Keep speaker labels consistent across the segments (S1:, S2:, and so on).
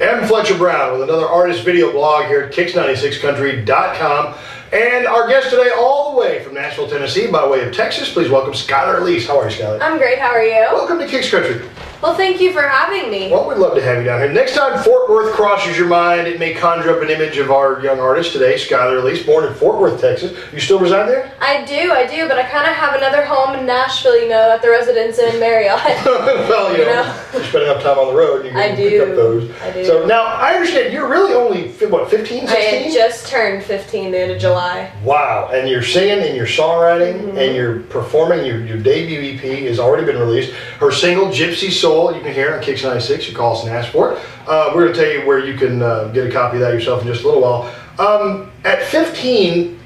S1: I'm Fletcher Brown with another artist video blog here at KIX96country.com. And our guest today, all the way from Nashville, Tennessee, by way of Texas, please welcome Skylar Elise. How are you, Skylar?
S2: I'm great. How are you?
S1: Welcome to KIX Country.
S2: Well, thank you for having me.
S1: Well, we'd love to have you down here. Next time Fort Worth crosses your mind, it may conjure up an image of our young artist today, Skylar Elise, born in Fort Worth, Texas. You still reside there?
S2: I do, but I kind of have another home in Nashville, at the residence in Marriott.
S1: Well, you know, you're spending enough time on the road, you can pick up those.
S2: I do.
S1: So now, I understand you're really only, what, 15, 16?
S2: I had just turned 15 the end of July.
S1: Wow, and you're singing and you're songwriting and you're performing. Your debut EP has already been released. Her single, Gypsy Soul, you can hear it on KIX 96. You call us and ask for it. We're going to tell you where you can get a copy of that yourself in just a little while. At 15,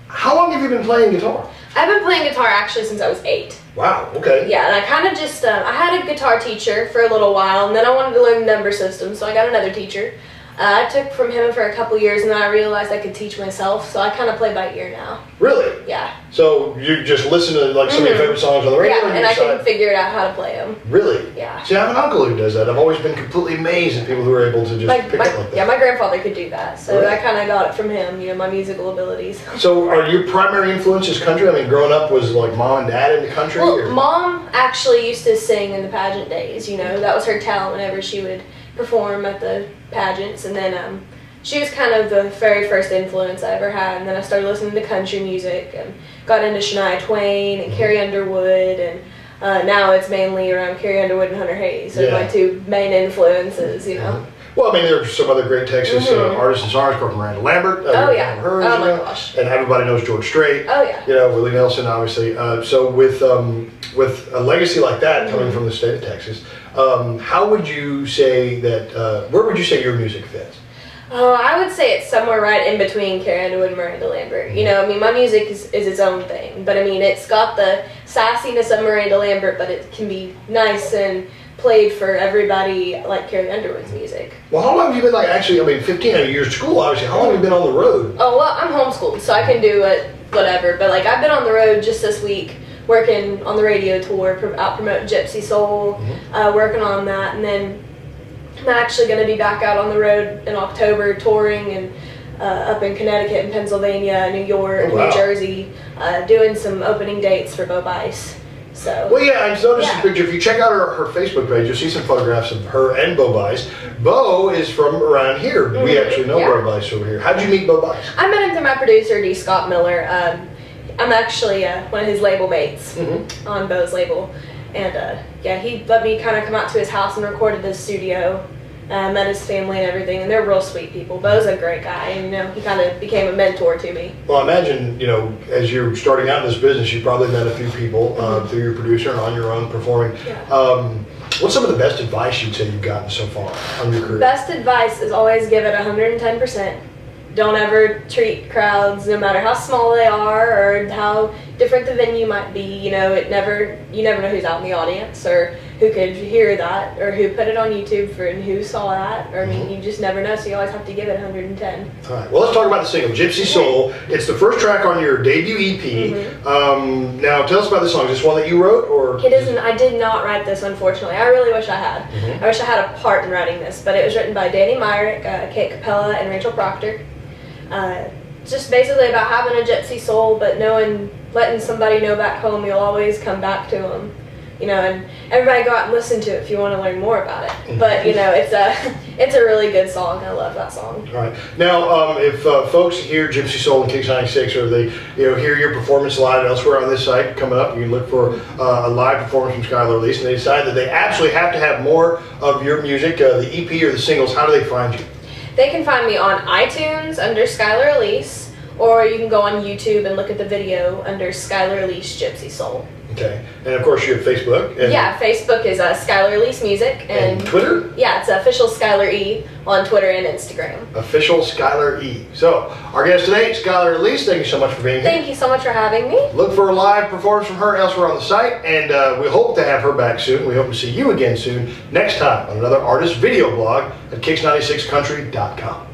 S1: how long have you been playing guitar?
S2: I've been playing guitar actually since I was 8.
S1: Wow, okay.
S2: Yeah, and I kind of just, I had a guitar teacher for a little while, and then I wanted to learn the number system, so I got another teacher. I took from him for a couple years, and then I realized I could teach myself, so I kind of play by ear now.
S1: Really?
S2: Yeah.
S1: So you just listen to like some of your favorite songs on the radio?
S2: Yeah, and I can figure out how to play them.
S1: Really?
S2: Yeah.
S1: See, I have an uncle who does that. I've always been completely amazed at people who are able to just pick up like that.
S2: Yeah, my grandfather could do that, so
S1: Really?
S2: I kind of got it from him, my musical abilities.
S1: So are your primary influences country? I mean, growing up, was like mom and dad in the country?
S2: Well,
S1: or?
S2: Mom actually used to sing in the pageant days, that was her talent whenever she would perform at the pageants, and then she was kind of the very first influence I ever had, and then I started listening to country music and got into Shania Twain and Carrie Underwood, and now it's mainly around Carrie Underwood and Hunter Hayes. Those are my two main influences,
S1: Well, I mean, there are some other great Texas artists and songwriters, from Miranda Lambert.
S2: Oh, yeah.
S1: Hers,
S2: oh, my gosh.
S1: And everybody knows George Strait.
S2: Oh, yeah.
S1: Willie Nelson, obviously. So with a legacy like that coming from the state of Texas, how would you say that, where would you say your music fits?
S2: Oh, I would say it's somewhere right in between Carrie Underwood and Miranda Lambert. My music is its own thing, but it's got the sassiness of Miranda Lambert, but it can be nice and played for everybody like Carrie Underwood's music.
S1: Well, how long have you been 15 years of school, obviously. How long have you been on the road?
S2: Oh, well, I'm homeschooled, so I can do it, whatever, but I've been on the road just this week, working on the radio tour, out promoting Gypsy Soul, working on that, and then I'm actually going to be back out on the road in October touring and up in Connecticut and Pennsylvania, New York, New Jersey, doing some opening dates for Bo Bice. So. Well,
S1: yeah, I noticed the picture. If you check out her Facebook page, you'll see some photographs of her and Bo Bice. Bo is from around here. We actually know Bo Bice over here. How did you meet Bo Bice?
S2: I met him through my producer, D. Scott Miller. I'm actually one of his label mates on Bo's label. And he let me kind of come out to his house and recorded his studio. Met his family and everything, and they're real sweet people. Bo's a great guy, and he kind of became a mentor to me.
S1: Well, I imagine, as you're starting out in this business, you probably met a few people through your producer and on your own performing. Yeah. What's some of the best advice you'd say you've gotten so far on your career?
S2: Best advice is always give it 110%. Don't ever treat crowds, no matter how small they are or how different the venue might be. You never know who's out in the audience or who could hear that or who put it on YouTube and who saw that. Or you just never know. So you always have to give it 110.
S1: All right. Well, let's talk about the single, Gypsy Soul. It's the first track on your debut EP. Now, tell us about this song. Is this one that you wrote, or?
S2: It isn't. I did not write this, unfortunately. I really wish I had. I wish I had a part in writing this, but it was written by Danny Myrick, Kate Capella, and Rachel Proctor. Just basically about having a gypsy soul, but letting somebody know back home you'll always come back to them. And everybody go out and listen to it if you want to learn more about it. But it's a really good song. I love that song.
S1: All right. Now, if folks hear Gypsy Soul and KIX 96, or they hear your performance live elsewhere on this site coming up, you can look for a live performance from Skylar Elise, and they decide that they absolutely have to have more of your music, the EP or the singles. How do they find you?
S2: They can find me on iTunes under Skylar Elise, or you can go on YouTube and look at the video under Skylar Elise Gypsy Soul.
S1: Okay. And of course you have Facebook. And
S2: Facebook is Skylar Elise Music.
S1: And Twitter?
S2: Yeah, it's official Skylar E on Twitter and Instagram.
S1: Official Skylar E. So, our guest today, Skylar Elise, thank you so much for being here.
S2: Thank you so much for having me.
S1: Look for a live performance from her elsewhere on the site, and we hope to have her back soon. We hope to see you again soon, next time on another artist video blog at KIX96country.com.